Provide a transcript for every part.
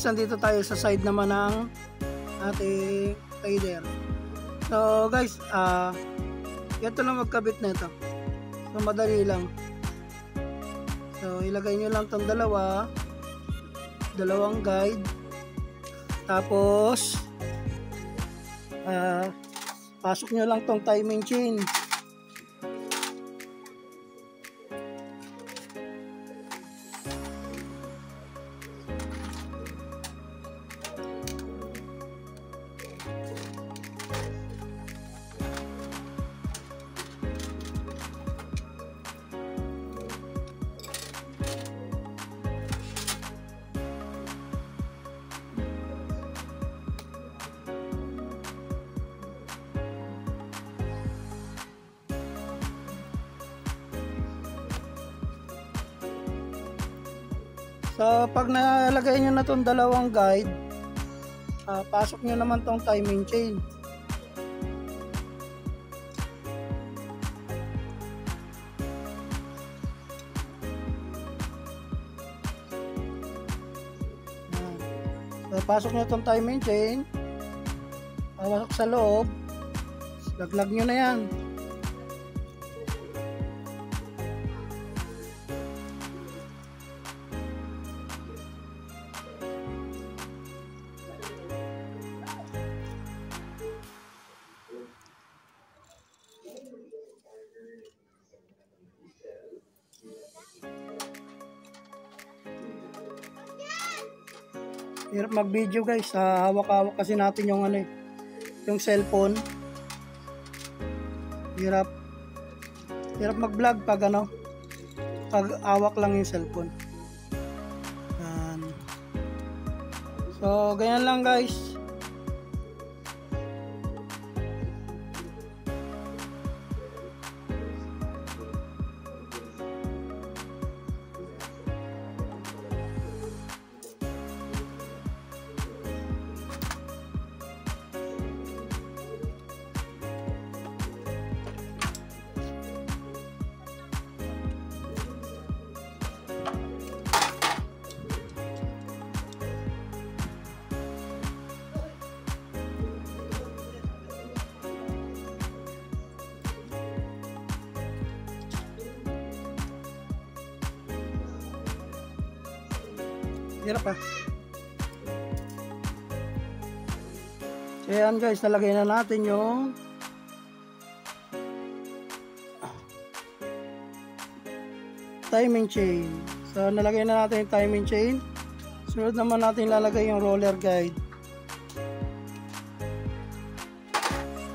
guys, nandito tayo sa side naman ng ating fader. So guys, ito lang magkabit na ito. So madali lang. So ilagay nyo lang tong dalawang guide. Tapos pasok nyo lang tong timing chain. So pag nalagay nyo na itong dalawang guide, pasok nyo naman tong timing chain. So pasok nyo tong timing chain, pasok sa loob, laglag nyo na yan. Hirap mag-video guys, hawak-hawak kasi natin yung yung cellphone. Hirap mag-vlog pag pag hawak lang yung cellphone. So ganyan lang guys. Hirap So yan guys, nalagay na natin yung timing chain. So nalagay na natin yung timing chain. Sunod naman natin lalagay yung roller guide.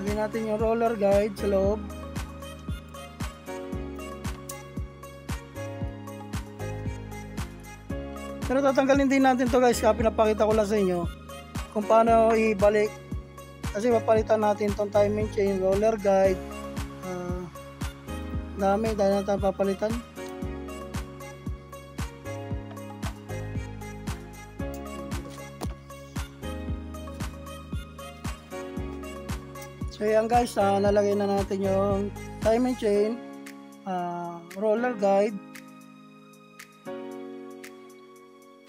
Lagay natin yung roller guide sa loob. Pero tatanggalin din natin to guys, kaya pinapakita ko lang sa inyo kung paano ibalik. Kasi papalitan natin tong timing chain, roller guide, dami dahil natin papalitan. So yan guys, nalagay na natin yung timing chain, roller guide,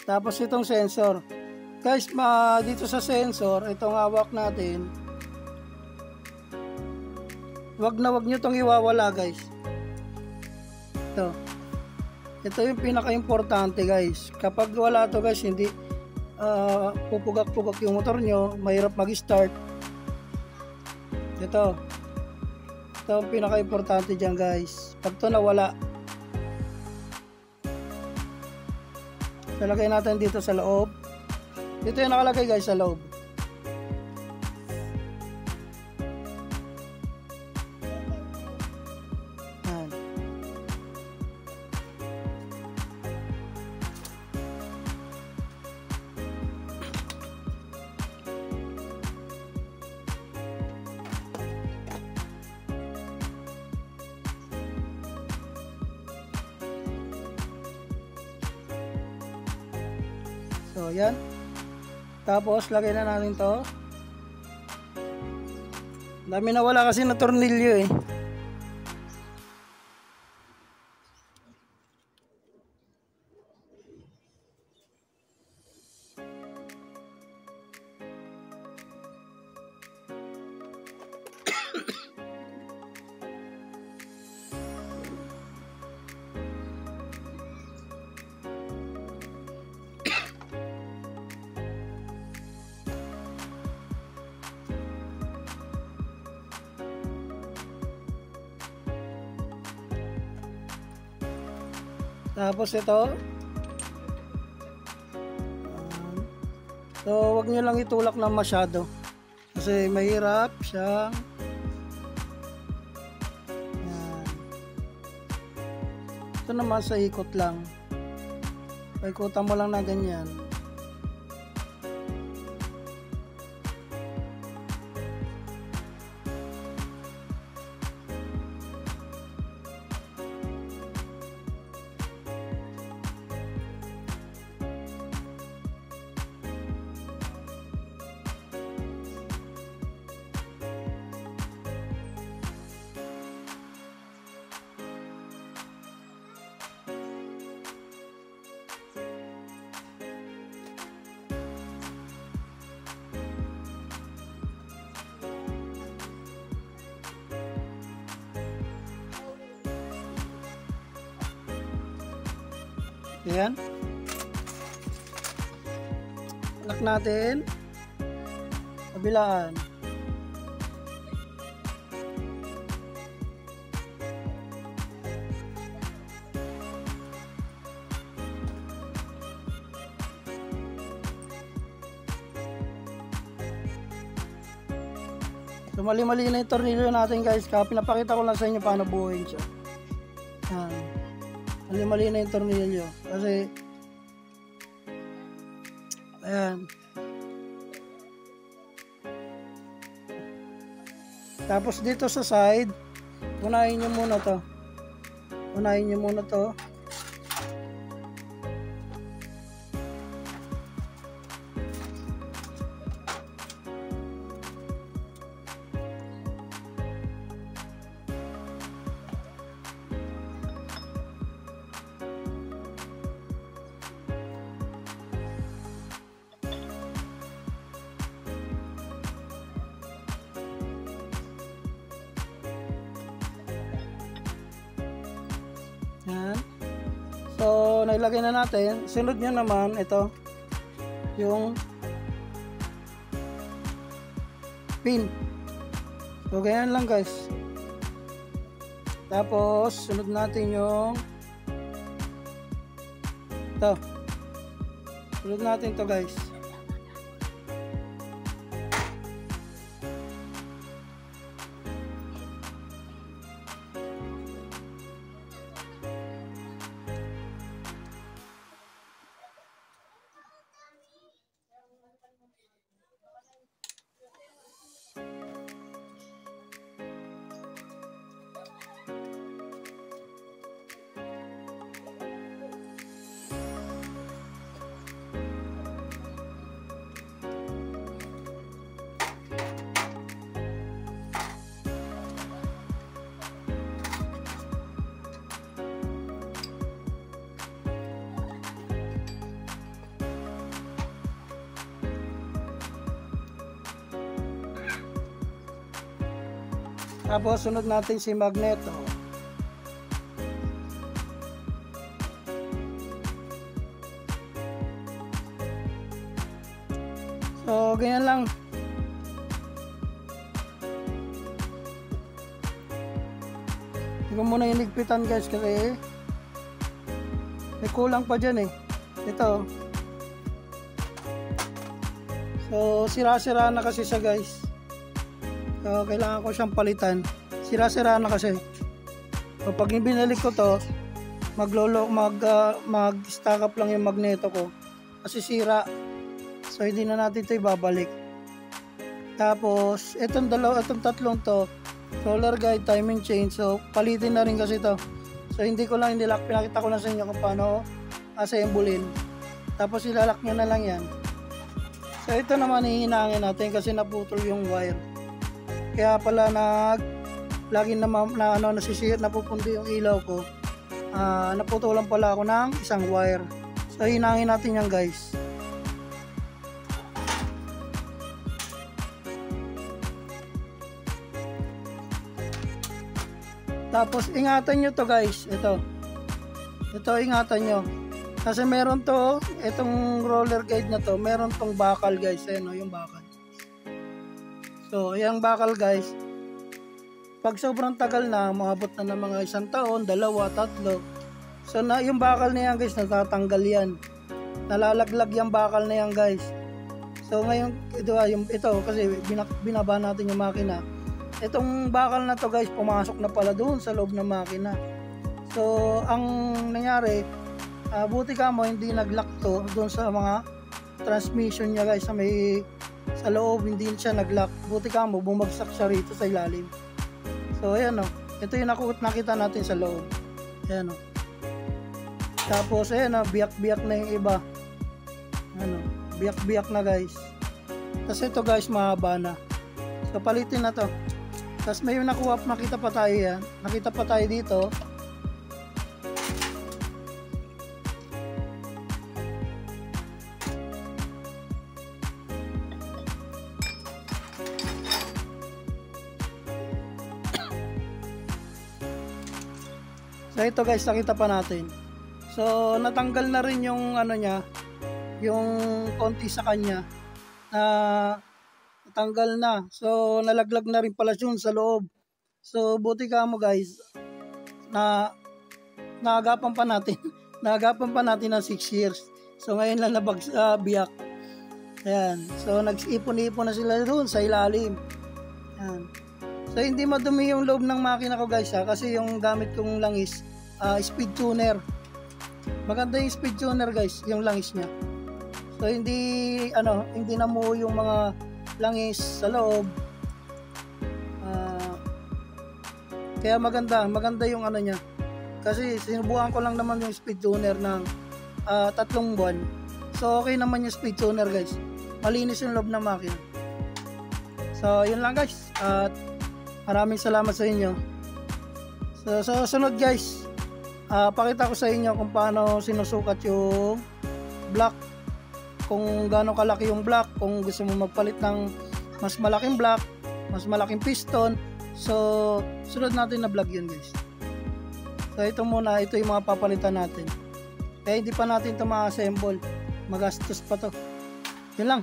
tapos itong sensor. Guys, dito sa sensor, itong hawak natin, wag nyo itong iwawala guys. Ito yung pinaka-importante guys. Kapag wala to guys, hindi pupugak-pugak yung motor nyo, mahirap mag-start. Ito ang pinaka-importante dyan guys. Pag to nawala, lalagay natin dito sa loob. Dito yung nakalagay guys sa loob. Yan. So yan. Tapos lagay na natin to. Dami na wala kasi na tornilyo eh. Tapos ito. So, wag nyo lang itulak na masyado. Kasi mahirap siyang yan. Ito naman sa ikot lang. Paikutan mo lang na ganyan. Ayan. Lock natin. Kabilaan. So mali-mali na yung tornilyo natin guys. Kaya pinapakita ko lang sa inyo paano buuin siya. Ayan. Mali-mali na yung tornilyo. Kasi ayan. Tapos dito sa side, unahin nyo muna to. Unahin nyo muna to. Yan. So, nailagay na natin. Sunod nyo naman, ito, yung pin. So, ganyan lang guys. Tapos, sunod natin yung ito. Sunod natin to guys. Tapos sunod natin si magneto. So ganyan lang. Hindi ko muna inigpitan guys kasi may kulang pa dyan eh. Ito. So sira-sira na kasi siya guys. So, kailangan ko siyang palitan. Sira-sira na kasi. So, pag binalik ko to, mag-stack up lang yung magneto ko. Kasi sira. So, hindi na natin ito ibabalik. Tapos, itong tatlong to, roller guide, timing chain. So, palitin na rin kasi to. So, hindi ko lang inilak. Pinakita ko lang sa inyo kung paano assemblin. Tapos, ilalak nyo na lang yan. So, ito naman hihinangin natin kasi naputol yung wire. Kaya pala lagi nasisira, napupundi yung ilaw ko. Naputulan pala ako ng isang wire. So hinangin natin yan guys. Tapos ingatan nyo to guys. Ito ingatan nyo. Kasi meron to, itong roller guide na to, meron tong bakal guys. Ayan o, yung bakal. So, yung bakal guys, pag sobrang tagal na, maabot na ng mga 1 taon, 2, 3. So yung bakal na yan guys, natatanggal yan. Nalalaglag yung bakal na yan guys. So ngayon ito kasi binaba natin yung makina. Itong bakal na to guys, pumasok na pala doon sa loob ng makina. So ang nangyari, buti ka mo hindi nag-lock to doon sa mga transmission niya guys, sa loob hindi siya nag-lock. Buti ka mo bumagsak siya rito sa ilalim. So ayan o, ito yung nakita natin sa loob. Ayan o. Tapos ayan o, biyak-biyak na yung iba. Ano, biyak-biyak na guys. Tapos ito guys, mahaba na. So palitin na to. Tapos may nakita pa tayo yan. Nakita pa tayo dito. So ito guys, nakita pa natin. So natanggal na rin yung ano niya, yung konti sa kanya na natanggal na. So nalaglag na rin pala yun sa loob. So buti ka mo guys na naagapan pa natin. Naagapan pa natin ng 6 years. So ngayon lang biyak. Ayan. So nag-ipon-ipon na sila doon sa ilalim. Ayan. So hindi madumi yung loob ng makina ko guys kasi yung gamit kong langis speed tuner. Maganda yung speed tuner guys, yung langis niya. So hindi namuo yung mga langis sa loob. Kaya maganda yung ano niya. Kasi sinubukan ko lang naman yung speed tuner ng 3 buwan. So okay naman yung speed tuner guys. Malinis yung loob ng makina. So yun lang guys. At maraming salamat sa inyo. So sa sunod guys, pakita ko sa inyo kung paano sinusukat yung block, kung gaano kalaki yung block, kung gusto mo magpalit ng mas malaking block, mas malaking piston. So sunod natin na vlog yun guys. So ito yung mga papalitan natin. Kaya hindi pa natin ito ma-assemble, magastos pa to. Yun lang.